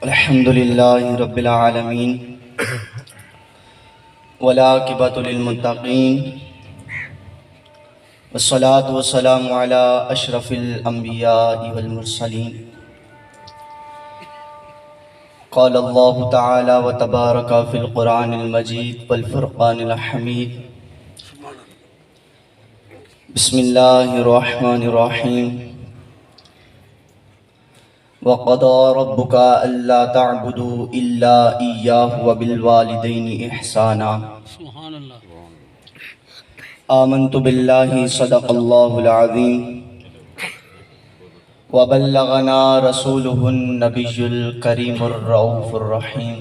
الحمد لله رب العالمين والعاقبۃ للمتقین والصلاة والسلام على اشرف الانبیاء والمرسلین قال اللہ تعالی وتبارک فی القرآن المجید والفرقان الحمید بسم اللہ الرحمن الرحیم وَقَضَى رَبُّكَ أَلَّا تَعْبُدُوا إِلَّا إِيَّاهُ وَبِالْوَالِدَيْنِ إِحْسَانًا آمنت باللہ صدق اللہ العظیم وبلغنا رسولہ النبی الکریم الرؤوف الرحیم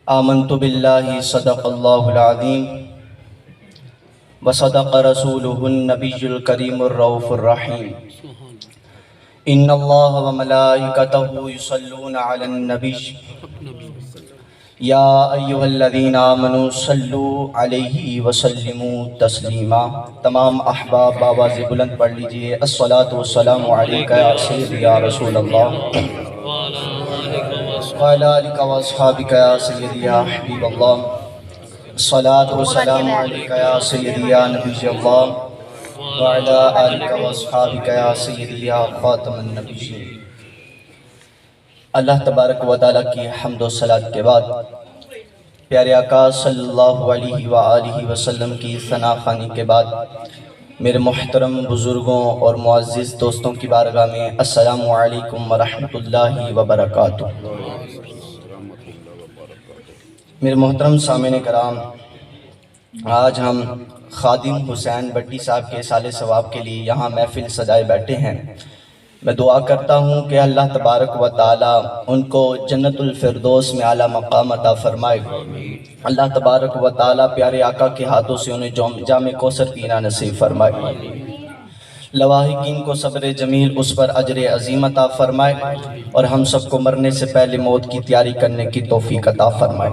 آمنت باللہ صدق اللہ العظیم وصدق رسولہ النبی الکریم الرؤوف الرحیم ان اللہ وملائکتہ یصلون علی النبی یا ایہا الذین آمنوا صلوا علیہ وسلموا تسلیما۔ تمام احباب آواز بلند پڑھ لیجئے، الصلاۃ والسلام علیکہ یا سیدی یا رسول اللہ وعلی آلک واصحابک یا سیدی یا حبیب اللہ، الصلاۃ والسلام علیکہ یا سیدی یا نبی اللہ وعلی آلک واصحابک یا سیدی یا خاتم النبیین۔ اللہ تبارک و تعالیٰ کی حمد و صلاۃ کے بعد پیارے آقا صلی اللہ علیہ وآلہ وسلم کی ثنا خوانی کے بعد میرے محترم بزرگوں اور معزز دوستوں کی بارگاہ میں السلام علیکم ورحمۃ اللہ وبرکاتہ۔ میرے محترم سامعین کرام، آج ہم خادم حسین بٹی صاحب کے اصالِ ثواب کے لیے یہاں محفل سجائے بیٹھے ہیں۔ میں دعا کرتا ہوں کہ اللہ تبارک و تعالیٰ ان کو جنت الفردوس میں اعلیٰ مقام عطا فرمائے۔ اللہ تبارک و تعالیٰ پیارے آقا کے ہاتھوں سے انہیں جام کوثر پینا نصیب فرمائے۔ لواحقین کو صبر جمیل اس پر اجر عظیم عطا فرمائے، اور ہم سب کو مرنے سے پہلے موت کی تیاری کرنے کی توفیق عطا فرمائے۔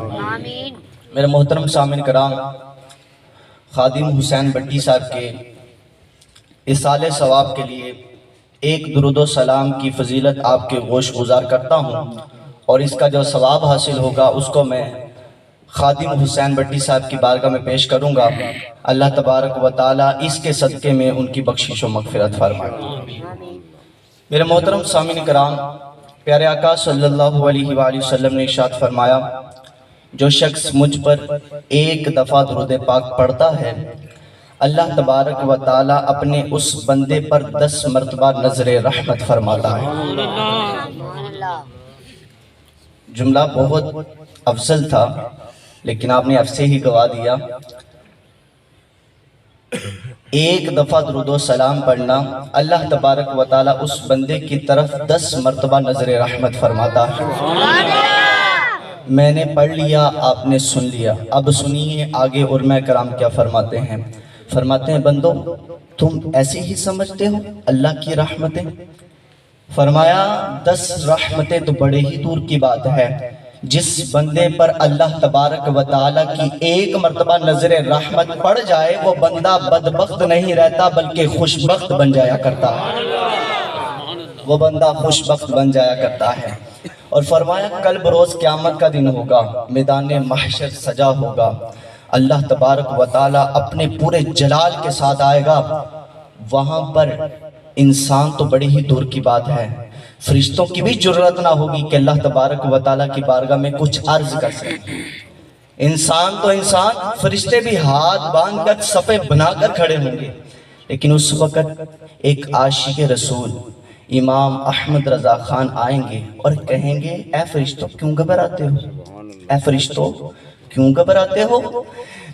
میرے محترم سامعین کرام، خادم حسین بٹی صاحب کے اصالِ ثواب کے لیے ایک درود و سلام کی فضیلت آپ کے گوش گزار کرتا ہوں، اور اس کا جو ثواب حاصل ہوگا اس کو میں خادم حسین بٹی صاحب کی بارگاہ میں پیش کروں گا۔ اللہ تبارک و تعالیٰ اس کے صدقے میں ان کی بخشش و مغفرت فرمائے۔ میرے محترم سامعین کرام، پیارے آقا صلی اللہ علیہ وآلہ وسلم نے ارشاد فرمایا، جو شخص مجھ پر ایک دفعہ درود پاک پڑھتا ہے، اللہ تبارک و تعالیٰ اپنے اس بندے پر 10 مرتبہ نظر رحمت فرماتا ہے۔ جملہ بہت افضل تھا، لیکن آپ نے اب سے ہی گوا دیا۔ ایک دفعہ درود و سلام پڑھنا، اللہ تبارک و تعالیٰ اس بندے کی طرف 10 مرتبہ نظر رحمت فرماتا ہے۔ میں نے پڑھ لیا، آپ نے سن لیا، اب سنیے آگے علماء کرام کیا فرماتے ہیں۔ فرماتے ہیں، بندو تم ایسے ہی سمجھتے ہو اللہ کی رحمتیں؟ فرمایا 10 رحمتیں تو بڑے ہی دور کی بات ہے۔ جس بندے پر اللہ تبارک و تعالیٰ کی ایک مرتبہ نظر رحمت پڑ جائے، وہ بندہ بدبخت نہیں رہتا بلکہ خوشبخت بن جایا کرتا ہے۔ وہ بندہ خوشبخت بن جایا کرتا ہے۔ اور فرمایا کل بروز قیامت کا دن ہوگا، میدان محشر سجا ہوگا، اللہ تبارک و تعالیٰ اپنے پورے جلال کے ساتھ آئے گا۔ وہاں پر انسان تو بڑی ہی دور کی بات ہے، فرشتوں کی بھی جرات نہ ہوگی کہ اللہ تبارک و تعالیٰ کی بارگاہ میں کچھ عرض کر سکیں۔ انسان تو انسان، فرشتے بھی ہاتھ باندھ کر صفے بنا کر کھڑے ہوں گے، لیکن اس وقت ایک عاشق رسول امام احمد رضا خان آئیں گے اور کہیں گے، اے فرشتوں کیوں گھبراتے ہو؟ اے فرشتوں کیوں گھبراتے ہو؟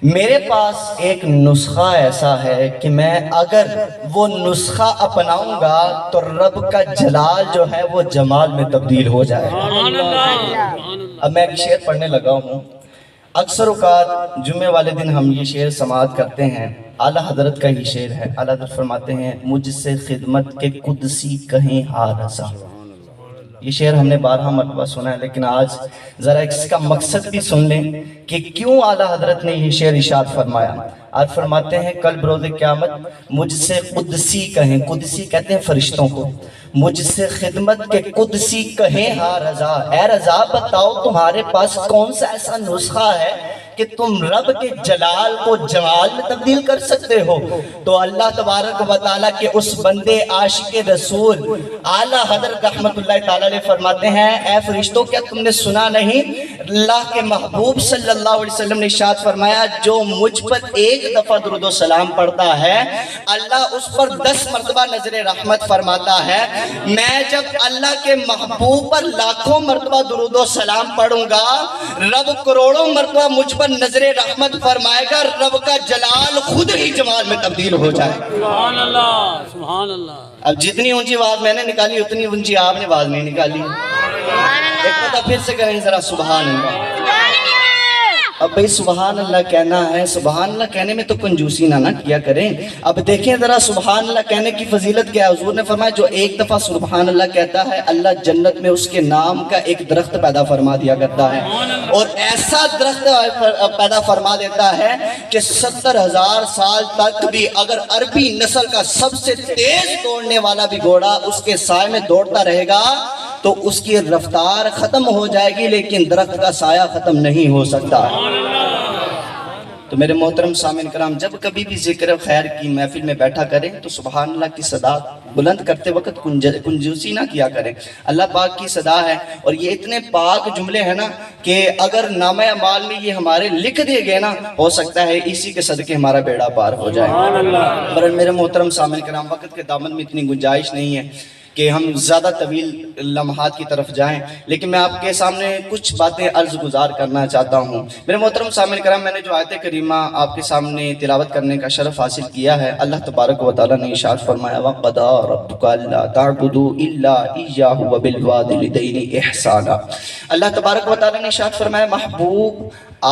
میرے پاس ایک نسخہ ایسا ہے کہ میں اگر وہ نسخہ اپناؤں گا تو رب کا جلال جو ہے وہ جمال میں تبدیل ہو جائے گا۔ اب میں ایک شعر پڑھنے لگا ہوں۔ اکثر اوقات جمعے والے دن ہم یہ شعر سماعت کرتے ہیں، اعلیٰ حضرت کا ہی شعر ہے۔ اعلیٰ حضرت فرماتے ہیں، مجھ سے خدمت کے قدسی کہیں ہاں رضا۔ یہ شعر ہم نے 12 مرتبہ سنا ہے، لیکن آج ذرا اس کا مقصد بھی سن لیں کہ کیوں اعلیٰ حضرت نے یہ شعر ارشاد فرمایا۔ آج فرماتے ہیں کل بروز قیامت مجھ سے قدسی کہیں، قدسی کہتے ہیں فرشتوں کو، مجھ سے خدمت کے قدسی کہیں ہاں رضا، اے رضا بتاؤ تمہارے پاس کون سا ایسا نسخہ ہے کہ تم رب کے جلال کو جمال میں تبدیل کر سکتے ہو؟ تو اللہ تبارک و تعالیٰ کے اس بندے عاشق رسول اعلیٰ حضرت رحمت اللہ تعالیٰ علیہ فرماتے ہیں اے فرشتوں کیا تم نے سنا نہیں، اللہ کے محبوب صلی اللہ علیہ وسلم نے ارشاد فرمایا جو مجھ پر ایک دفعہ درود و سلام پڑھتا ہے اللہ اس پر 10 مرتبہ نظر رحمت فرماتا ہے۔ میں جب اللہ کے محبوب پر لاکھوں مرتبہ درود و سلام پڑھوں گا رب کروڑوں مرتبہ مجھ پر نظر رحمت فرمائے گا، رب کا جلال خود ہی جمال میں تبدیل ہو جائے۔ سبحان اللہ سبحان اللہ۔ اب جتنی اونچی آواز میں نے نکالی اتنی اونچی آپ نے آواز نہیں نکالی۔ ایک مرتبہ پھر سے کہیں ذرا سبحان اللہ۔ اب بھئی سبحان اللہ کہنا ہے، سبحان اللہ کہنے میں تو کنجوسی نہ کیا کریں۔ اب دیکھیں ذرا سبحان اللہ کہنے کی فضیلت کیا ہے۔ حضور نے فرمایا جو ایک دفعہ سبحان اللہ کہتا ہے اللہ جنت میں اس کے نام کا ایک درخت پیدا فرما دیا کرتا ہے، اور ایسا درخت پیدا فرما دیتا ہے کہ 70,000 سال تک بھی اگر عربی نسل کا سب سے تیز دوڑنے والا بھی گھوڑا اس کے سائے میں دوڑتا رہے گا تو اس کی رفتار ختم ہو جائے گی لیکن درخت کا سایہ ختم نہیں ہو سکتا۔ تو میرے محترم سامعین کرام جب کبھی بھی ذکر خیر کی محفل میں بیٹھا کریں تو سبحان اللہ کی صدا بلند کرتے وقت کنجوسی نہ کیا کریں۔ اللہ پاک کی صدا ہے اور یہ اتنے پاک جملے ہیں نا کہ اگر نامہ اعمال میں یہ ہمارے لکھ دیے گئے نا ہو سکتا ہے اسی کے صدقے ہمارا بیڑا پار ہو جائے۔ پر میرے محترم سامعین کرام وقت کے دامن میں اتنی گنجائش نہیں ہے کہ ہم زیادہ طویل لمحات کی طرف جائیں، لیکن میں آپ کے سامنے کچھ باتیں عرض گزار کرنا چاہتا ہوں۔ میرے محترم سامعین کرام میں نے جو آیت کریمہ آپ کے سامنے تلاوت کرنے کا شرف حاصل کیا ہے اللہ تبارک و تعالیٰ نے ارشاد فرمایا وَقَضَىٰ رَبُّكَ أَلَّا تَعْبُدُوا إِلَّا إِيَّاهُ وَبِالْوَالِدَيْنِ إِحْسَانًا۔ اللہ تبارک و تعالیٰ نے ارشاد فرمایا محبوب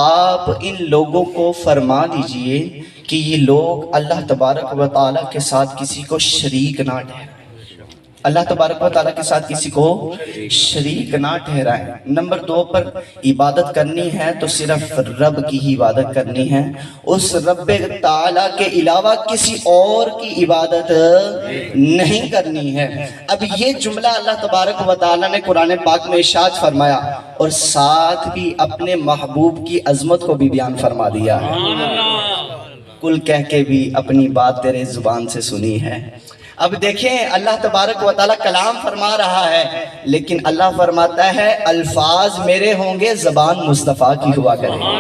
آپ ان لوگوں کو فرما دیجئے کہ یہ لوگ اللہ تبارک و تعالیٰ کے ساتھ کسی کو شریک نہ ٹھہرائیں، اللہ تبارک و تعالیٰ کے ساتھ کسی کو شریک نہ ٹھہرائیں۔ نمبر 2 پر عبادت کرنی ہے تو صرف رب کی ہی عبادت کرنی ہے، اس رب تعالیٰ کے علاوہ کسی اور کی عبادت نہیں کرنی ہے۔ اب یہ جملہ اللہ تبارک و تعالیٰ نے قرآن پاک میں ارشاد فرمایا اور ساتھ بھی اپنے محبوب کی عظمت کو بھی بیان فرما دیا ہے، کل کہہ کے بھی اپنی بات تیرے زبان سے سنی ہے۔ اب دیکھیں اللہ تبارک و تعالیٰ کلام فرما رہا ہے لیکن اللہ فرماتا ہے الفاظ میرے ہوں گے زبان مصطفیٰ کی ہوا کرے گی،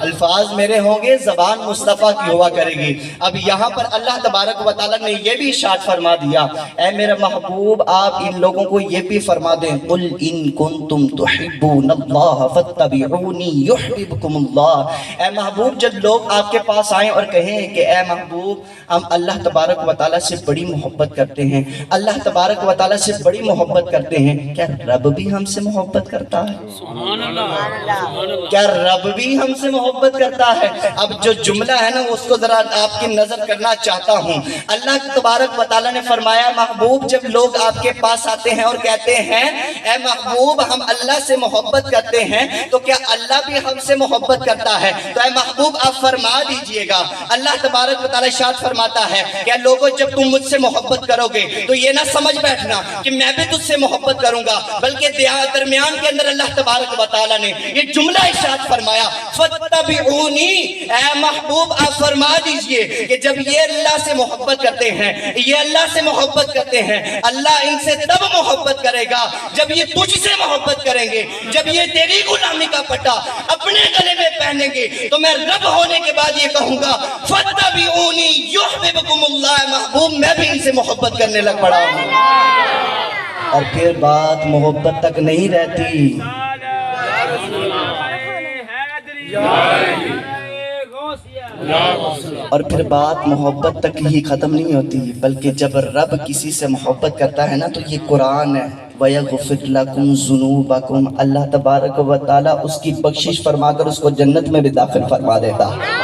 الفاظ میرے ہوں گے زبان مصطفیٰ کی ہوا کرے گی۔ اب یہاں پر اللہ تبارک و تعالیٰ نے یہ بھی ارشاد فرما دیا اے میرے محبوب آپ ان لوگوں کو یہ بھی فرما دیں قُلْ إِن كُنْتُمْ تُحِبُّونَ اللَّهَ فَاتَّبِعُونِي يُحْبِبْكُمُ اللَّهُ۔ اے محبوب جب لوگ آپ کے پاس آئیں اور کہیں کہ اے محبوب ہم اللہ تبارک و تعالیٰ سے بڑی محبت کرتے ہیں، اللہ تبارک و تعالیٰ سے بڑی محبت کرتے ہیں، کیا رب بھی ہم سے محبت کرتا ہے؟ کیا رب بھی ہم سے محبت کرتا ہے؟ اب جو جملہ ہے نا اس کو ذرا آپ کی نظر کرنا چاہتا ہوں۔ اللہ تبارک و تعالیٰ نے فرمایا محبوب جب لوگ آپ کے پاس آتے ہیں اور کہتے ہیں اے محبوب ہم اللہ سے محبت کرتے ہیں تو کیا اللہ بھی ہم سے محبت کرتا ہے؟ تو اے محبوب آپ فرما دیجئے گا اللہ تبارک و تعالیٰ ارشاد فرماتا ہے کہ لوگوں جب تم مجھ سے محبت کرو گے تو یہ نہ سمجھ بیٹھنا کہ میں بھی تجھ سے محبت کروں گا، بلکہ درمیان کے اندر اللہ تبارک و تعالیٰ نے یہ جملہ ارشاد فرمایا فَاتَّبِعُونِي۔ اے محبوب آپ فرما دیجئے کہ جب یہ اللہ سے محبت کرتے ہیں یہ اللہ سے محبت کرتے ہیں اللہ ان سے تب محبت کرے گا جب یہ تجھ سے محبت کریں گے، جب یہ تیری غلامی کا پٹا اپنے گلے میں پہنیں گے تو میں رب ہونے کے بعد یہ کہوں گا فَاتَّبِعُونِي يُحْبِبْكُمُ اللَّهُ۔ محبوب میں بھی ان سے محبت کرنے لگ پڑا ہوں، اور پھر بات محبت تک نہیں رہتی، اور پھر بات محبت تک ہی ختم نہیں ہوتی بلکہ جب رب کسی سے محبت کرتا ہے نا تو یہ قرآن ہے وَيَغْفِرْ لَكُمْ ذُنُوبَكُمْ، اللہ تبارک و تعالیٰ اس کی بخشش فرما کر اس کو جنت میں بھی داخل فرما دیتا ہے،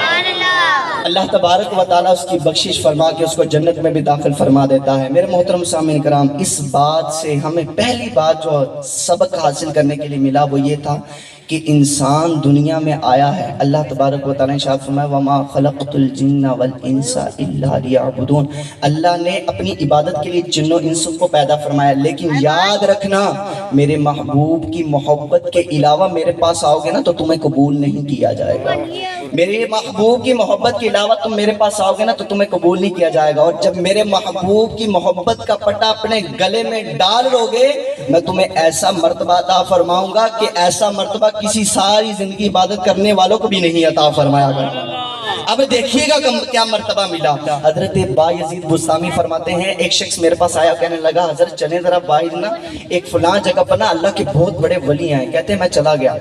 اللہ تبارک و تعالیٰ اس کی بخشش فرما کے اس کو جنت میں بھی داخل فرما دیتا ہے۔ میرے محترم سامعین کرام اس بات سے ہمیں پہلی بات جو سبق حاصل کرنے کے لیے ملا وہ یہ تھا کہ انسان دنیا میں آیا ہے، اللہ تبارک و تعالیٰ نے ارشاد فرمایا وَمَا خَلَقْتُ الْجِنَّ وَالْإِنسَ إِلَّا لِيَعْبُدُونَ، اللہ نے اپنی عبادت کے لیے جن و انس کو پیدا فرمایا، لیکن یاد رکھنا میرے محبوب کی محبت کے علاوہ میرے پاس آؤ گے نا تو تمہیں قبول نہیں کیا جائے گا۔ میرے محبوب کی محبت کے علاوہ تم میرے پاس آؤ گے نا تو تمہیں قبول نہیں کیا جائے گا، اور جب میرے محبوب کی محبت کا پٹا اپنے گلے میں ڈال لو گے میں تمہیں ایسا مرتبہ عطا فرماؤں گا کہ ایسا مرتبہ کسی ساری زندگی عبادت کرنے والوں کو بھی نہیں عطا فرمایا گا۔ اب دیکھیے گا کیا مرتبہ ملا۔ حضرت بایزید بستامی فرماتے ہیں ایک شخص میرے پاس آیا، کہنے لگا حضرت چلیں ذرا باہر نا، ایک فلاں جگہ پر نا اللہ کے بہت بڑے ولی ہیں۔ کہتے ہیں میں چلا گیا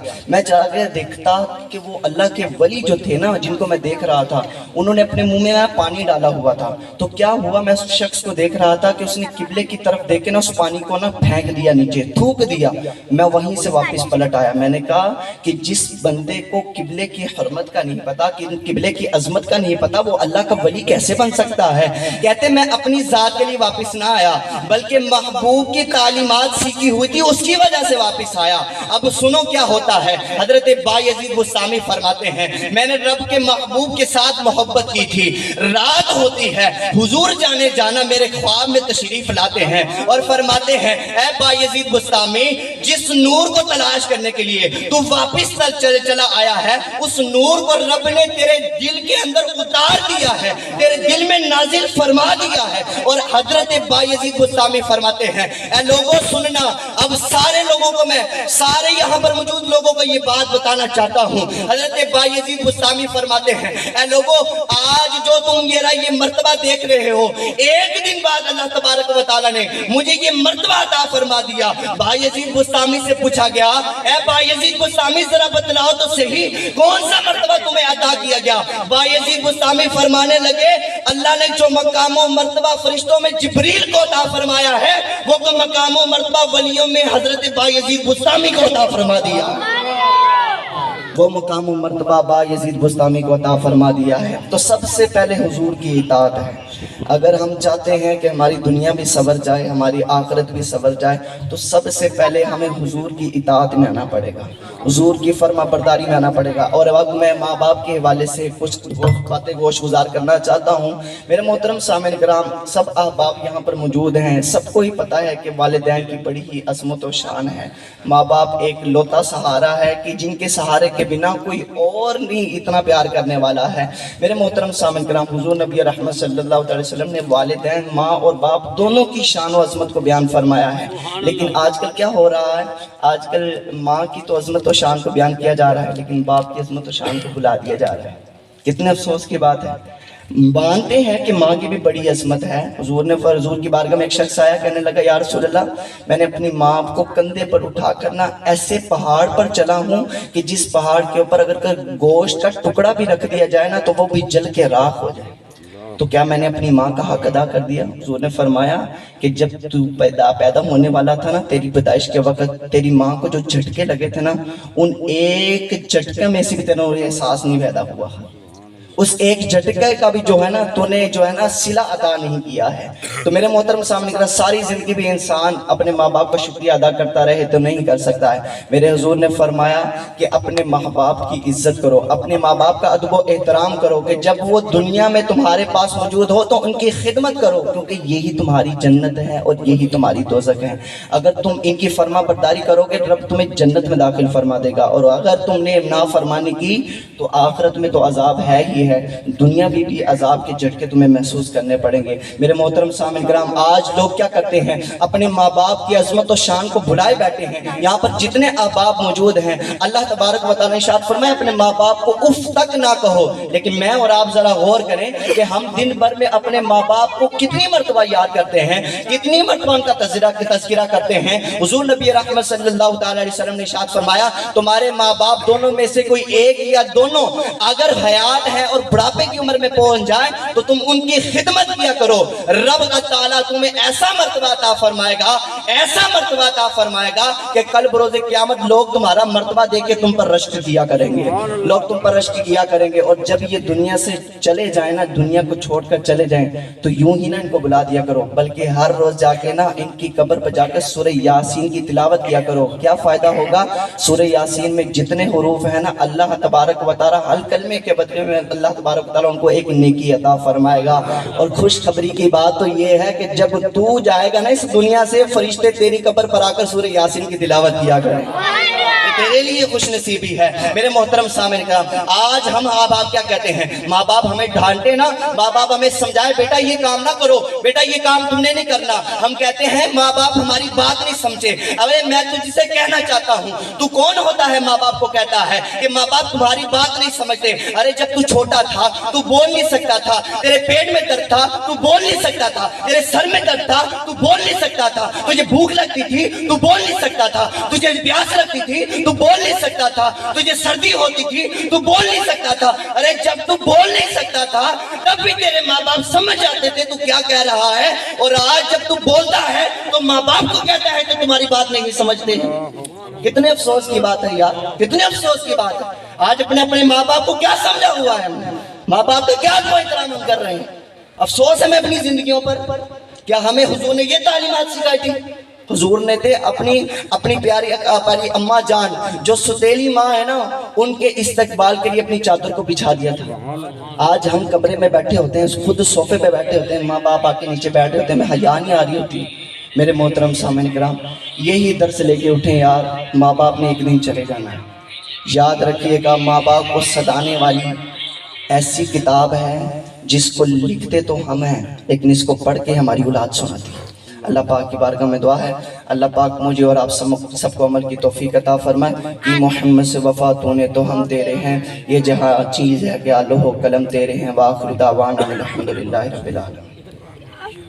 دیکھتا کہ وہ اللہ کے ولی جو تھے نا جن کو میں دیکھ رہا تھا انہوں نے اپنے منہ میں پانی ڈالا ہوا تھا، تو کیا ہوا میں اس شخص کو دیکھ رہا تھا کہ اس نے قبلے کی طرف دیکھ کے نا اس پانی کو نا پھینک دیا نیچے، تھوک دیا۔ میں وہیں سے واپس پلٹ آیا، میں نے کہا کہ جس بندے کو قبلے کی حرمت کا نہیں پتا، کہ قبلے کی عظمت کا نہیں پتا، وہ اللہ کا ولی کیسے بن سکتا ہے؟ کہتے میں اپنی ذات کے لیے واپس نہ آیا بلکہ محبوب کی تعلیمات سیکھی ہوئی تھی اس کی وجہ سے واپس آیا۔ اب سنو کیا ہوتا ہے، حضرت بایزید بستامی فرماتے ہیں میں نے رب کے محبوب کے ساتھ محبت کی تھی، رات ہوتی ہے حضور جانے جانا میرے خواب میں تشریف لاتے ہیں اور فرماتے ہیں اے بایزید بستامی جس نور کو تلاش کرنے کے لیے تو واپس چلا آیا ہے اس نور کو رب نے تیرے دل کے اندر اتار دیا ہے، تیرے دل میں نازل فرما دیا ہے۔ اور حضرت بایزید بستامی فرماتے ہیں اے لوگوں سننا، اب سارے لوگوں کو میں سارے یہاں پر موجود لوگوں کو یہ بات بتانا چاہتا ہوں۔ حضرت بایزید بستامی فرماتے ہیں اے لوگوں آج جو تم یہ مرتبہ دیکھ رہے ہو ایک دن بعد اللہ تبارک و تعالیٰ نے مجھے یہ مرتبہ عطا فرما دیا۔ بایزید بستامی سے پوچھا گیا اے بایزید بستامی ذرا بتلاؤ تو صحیح کون سا مرتبہ تمہیں عطا کیا گیا؟ بایزید بستامی فرمانے لگے اللہ نے جو مقام و مرتبہ فرشتوں میں جبریل کو عطا فرمایا ہے وہ مقام و مرتبہ ولیوں میں حضرت بایزید بستامی کو عطا فرما دیا، وہ مقام و مرتبہ بایزید بستامی کو عطا فرما دیا ہے۔ تو سب سے پہلے حضور کی اطاعت ہے۔ اگر ہم چاہتے ہیں کہ ہماری دنیا بھی سنور جائے، ہماری آخرت بھی سنور جائے، تو سب سے پہلے ہمیں حضور کی اطاعت میں آنا پڑے گا، حضور کی فرما برداری میں آنا پڑے گا۔ اور اب میں ماں باپ کے حوالے سے کچھ باتیں گوش گزار کرنا چاہتا ہوں۔ میرے محترم سامعین کرام، سب احباب یہاں پر موجود ہیں، سب کو ہی پتہ ہے کہ والدین کی بڑی ہی عظمت و شان ہے۔ ماں باپ ایک لوتا سہارا ہے کہ جن کے سہارے کے بنا کوئی اور نہیں اتنا پیار کرنے والا ہے۔ میرے محترم سامعین کرام، حضور نبی رحمت صلی اللہ علیہ وسلم نے والدین ماں اور باپ دونوں کی شان و عظمت کو بیان فرمایا ہے، لیکن آج کل کیا ہو رہا ہے؟ آج کل ماں کی تو عظمت و شان کو بیان کیا جا رہا ہے لیکن باپ کی عظمت و شان کو بھلا دیا جا رہا ہے۔ کتنے افسوس کی بات ہے۔ مانتے ہیں کہ ماں کی بھی بڑی عظمت ہے۔ حضور کی بارگاہ میں ایک شخص آیا، کہنے لگا یا رسول اللہ میں نے اپنی ماں کو کندھے پر اٹھا کر نا ایسے پہاڑ پر چلا ہوں کہ جس پہاڑ کے اوپر اگر گوشت کا ٹکڑا بھی رکھ دیا جائے نا تو وہ بھی جل کے راکھ ہو جائے، تو کیا میں نے اپنی ماں کا حق ادا کر دیا؟ حضور نے فرمایا کہ جب تو پیدا ہونے والا تھا نا، تیری پیدائش کے وقت تیری ماں کو جو جھٹکے لگے تھے نا، ان ایک جھٹکے میں سے بھی تیرا احساس نہیں پیدا ہوا، اس ایک جھٹکے کا بھی جو ہے نا تو نے جو ہے نا صلہ ادا نہیں کیا ہے۔ تو میرے محترم سامنے کرا ساری زندگی بھی انسان اپنے ماں باپ کا شکریہ ادا کرتا رہے تو نہیں کر سکتا ہے۔ میرے حضور نے فرمایا کہ اپنے ماں باپ کی عزت کرو، اپنے ماں باپ کا ادب و احترام کرو کہ جب وہ دنیا میں تمہارے پاس موجود ہو تو ان کی خدمت کرو، کیونکہ یہی تمہاری جنت ہے اور یہی تمہاری دوزخ ہے۔ اگر تم ان کی فرما برداری کرو گے رب تمہیں جنت میں داخل فرما دے گا، اور اگر تم نے نافرمانی کی تو آخرت میں تو عذاب ہے ہی ہے، دنیا بھی عذاب کے جھٹکے تمہیں محسوس کرنے پڑیں گے۔ میرے محترم سامعین کرام، آج لوگ کیا کرتے ہیں؟ اپنے ماں باپ کی عظمت و شان کو بھلائے بیٹھے ہیں۔ یہاں پر جتنے احباب موجود ہیں اللہ تبارک و تعالیٰ نے ارشاد فرمایا اپنے ماں باپ کو اف تک نہ کہو، لیکن میں اور آپ ذرا غور کریں کہ ہم دن بھر میں اپنے ماں باپ کو کتنی مرتبہ یاد کرتے ہیں، کتنی مرتبہ ان کا تذکرہ کرتے ہیں۔ حضور نبی رحمت صلی اللہ علیہ وسلم نے ارشاد فرمایا تمہارے ماں باپ دونوں میں سے کوئی ایک یا دونوں اگر حیات ہے اور بڑھاپے کی عمر میں پہنچ جائیں تو تم ان کی خدمت کیا کرو. رب تعالیٰ تمہیں ایسا مرتبہ عطا فرمائے گا, ایسا مرتبہ عطا فرمائے گا کہ کل بروز قیامت لوگ تمہارا مرتبہ دیکھ کے تم پر رشک کیا کریں گے, لوگ تم پر رشک کیا کریں گے. اور جب یہ دنیا سے چلے جائیں نا, دنیا کو چھوڑ کر چلے جائیں, تو یوں ہی نا ان کو بلا دیا کرو, بلکہ ہر روز جا کے نا ان کی قبر پر جا کر سورہ یاسین کی تلاوت کیا کرو. کیا فائدہ ہوگا؟ سورہ یاسین میں جتنے حروف ہیں نا, اللہ تبارک و تعالیٰ ہر کلمے کے بدلے میں اللہ تبارک و تعالیٰ ان کو ایک نیکی عطا فرمائے گا. اور خوشخبری کی بات تو یہ ہے کہ جب تو جائے گا نا اس دنیا سے, فرشتے تیری قبر پر آ کر سورہ یاسین کی تلاوت کیا کریں. تیرے لیے خوش نصیبی ہے. میرے محترم سامعین کرام, آج ہم ماں باپ کیا کہتے ہیں؟ ماں باپ ہمیں ڈانٹے نا, ماں باپ ہمیں سمجھائے بیٹا یہ کام نہ کرو, بیٹا یہ کام تم نے نہیں کرنا, ہم کہتے ہیں ماں باپ ہماری بات نہیں سمجھے. ارے میں تجھ سے کہنا چاہتا ہوں, تو کون ہوتا ہے ماں باپ کو کہتا ہے کہ ماں باپ تمہاری بات نہیں سمجھتے؟ ارے جب تو چھوٹا تھا تو بول نہیں سکتا تھا, تیرے پیٹ میں درد تھا تو بول نہیں سکتا تھا, تیرے سر میں درد تھا تو بول نہیں سکتا تھا, تجھے بھوک لگتی تھی تو بول نہیں سکتا تھا, تجھے پیاس لگتی تھی تو بول نہیں سکتا تھا, تجھے سردی ہوتی تھی تو بول نہیں سکتا تھا. ارے جب تو بول نہیں سکتا تھا تب بھی تیرے ماں باپ سمجھ جاتے تھے تو کیا کہہ رہا ہے, اور آج جب تو بولتا ہے تو ماں باپ کو کہتا ہے کہ تمہاری بات نہیں سمجھتے. کتنے افسوس کی بات ہے یار, کتنے افسوس کی بات ہے. آج اپنے اپنے ماں باپ کو کیا سمجھا ہوا ہے, ماں باپ کا کیا کو احترام ہم کر رہے ہیں. افسوس ہے میں اپنی زندگیوں پر. کیا ہمیں حضور نے یہ تعلیمات سکھائی تھی؟ حضور نے تھے اپنی پیاری اماں جان جو ستیلی ماں ہے نا, ان کے استقبال کے لیے اپنی چادر کو بچھا دیا تھا. آج ہم کمرے میں بیٹھے ہوتے ہیں, خود صوفے پہ بیٹھے ہوتے ہیں, ماں باپ آ کے نیچے بیٹھے ہوتے ہیں, ہمیں حیا نہیں آ رہی ہوتی. میرے محترم سامعین کرام, یہی درس لے کے اٹھیں یار, ماں باپ نے ایک دن چلے جانا ہے. یاد رکھیے گا, ماں باپ کو ستانے والی ایسی کتاب ہے جس کو لکھتے تو ہم ہیں, لیکن اس کو پڑھ کے ہماری اولاد سناتی ہے. اللہ پاک کی بارگاہ میں دعا ہے, اللہ پاک مجھے اور آپ سب کو عمل کی توفیق عطا فرمائے. کہ محمد سے وفا تو نے تو ہم تیرے ہیں, یہ جہاں چیز ہے کہ لوح و قلم تیرے ہیں. وآخر دعوانا الحمدللہ رب العالمین.